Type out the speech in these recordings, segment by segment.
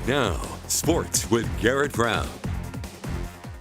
Now, sports with Garrett Brown.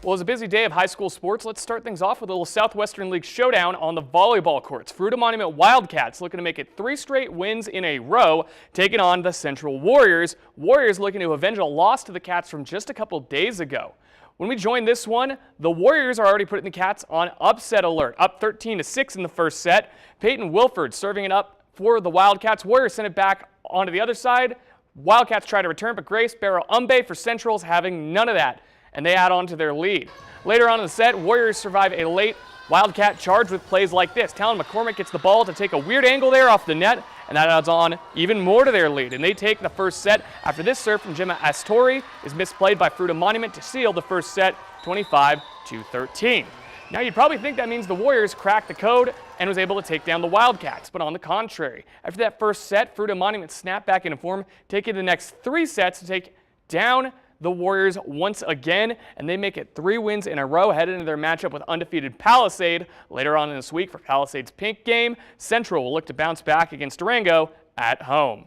Well, it's a busy day of high school sports. Let's start things off with a little Southwestern League showdown on the volleyball courts. Fruita Monument Wildcats looking to make it 3 straight wins in a row, taking on the Central Warriors. Warriors looking to avenge a loss to the Cats from just a couple days ago. When we join this one, the Warriors are already putting the Cats on upset alert, up 13-6 in the first set. Peyton Wilford serving it up for the Wildcats. Warriors send it back onto the other side. Wildcats try to return, but Grace Barrow-Umbe for Central's having none of that, and they add on to their lead. Later on in the set, Warriors survive a late Wildcat charge with plays like this. Talon McCormick gets the ball to take a weird angle there off the net, and that adds on even more to their lead, and they take the first set after this serve from Gemma Astori is misplayed by Fruita Monument to seal the first set 25-13. Now, you'd probably think that means the Warriors cracked the code and was able to take down the Wildcats, but on the contrary, after that first set, Fruita Monument snapped back into form, taking the next 3 sets to take down the Warriors once again, and they make it 3 wins in a row, headed into their matchup with undefeated Palisade later on in this week for Palisade's pink game. Central will look to bounce back against Durango at home.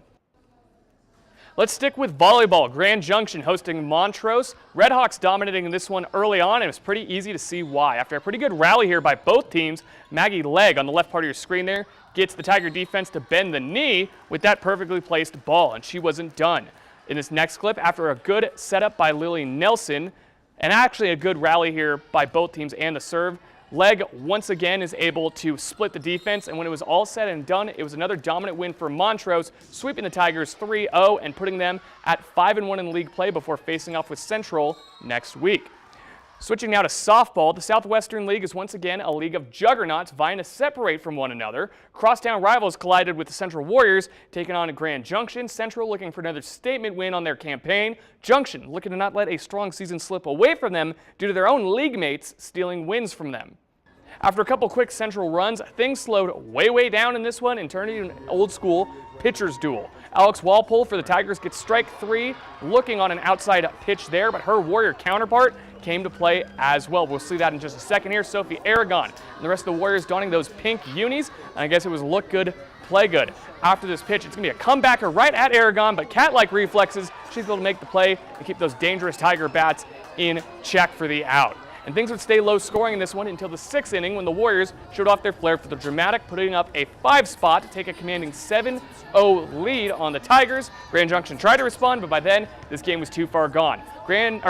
Let's stick with volleyball. Grand Junction hosting Montrose. Redhawks dominating this one early on, and it was pretty easy to see why. After a pretty good rally here by both teams, Maggie Legg on the left part of your screen there gets the Tiger defense to bend the knee with that perfectly placed ball, and she wasn't done. In this next clip, after a good setup by Lily Nelson, and actually a good rally here by both teams and the serve, Legg once again is able to split the defense, and when it was all said and done, it was another dominant win for Montrose, sweeping the Tigers 3-0 and putting them at 5-1 in league play before facing off with Central next week. Switching now to softball, the Southwestern League is once again a league of juggernauts vying to separate from one another. Crosstown rivals collided with the Central Warriors, taking on Grand Junction. Central looking for another statement win on their campaign. Junction looking to not let a strong season slip away from them due to their own league mates stealing wins from them. After a couple quick Central runs, things slowed way down in this one and turned into an old-school pitcher's duel. Alex Walpole for the Tigers gets strike 3, looking on an outside pitch there, but her Warrior counterpart came to play as well. We'll see that in just a second here. Sophie Aragon and the rest of the Warriors donning those pink unis, and I guess it was look good, play good. After this pitch, it's going to be a comebacker right at Aragon, but cat-like reflexes, she's able to make the play and keep those dangerous Tiger bats in check for the out. And things would stay low scoring in this one until the 6th inning when the Warriors showed off their flair for the dramatic, putting up a 5 spot to take a commanding 7-0 lead on the Tigers. Grand Junction tried to respond, but by then this game was too far gone. Grand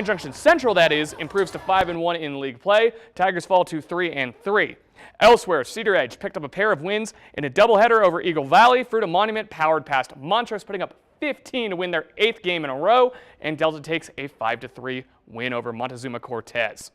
Junction Central, that is, improves to 5-1 in league play. Tigers fall to 3-3. Elsewhere, Cedar Edge picked up a pair of wins in a doubleheader over Eagle Valley. Fruita Monument powered past Montrose, putting up 15 to win their 8th game in a row, and Delta takes a 5-3 win over Montezuma Cortez.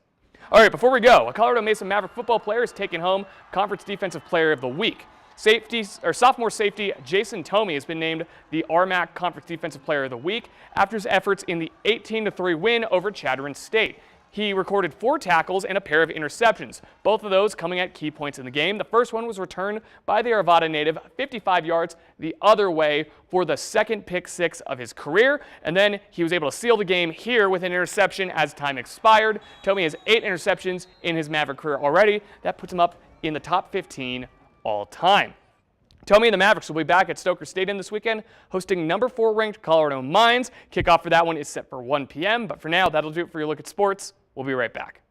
All right, before we go, a Colorado Mesa Maverick football player is taking home Conference Defensive Player of the Week. Sophomore safety Jason Tomey has been named the RMAC Conference Defensive Player of the Week after his efforts in the 18-3 win over Chadron State. He recorded 4 tackles and a pair of interceptions, both of those coming at key points in the game. The first one was returned by the Arvada native 55 yards the other way for the 2nd pick 6 of his career, and then he was able to seal the game here with an interception as time expired. Tomey has 8 interceptions in his Maverick career already. That puts him up in the top 15 all time. Tomey and the Mavericks will be back at Stoker Stadium this weekend, hosting number 4 ranked Colorado Mines. Kickoff for that one is set for 1 p.m., but for now, that'll do it for your look at sports. We'll be right back.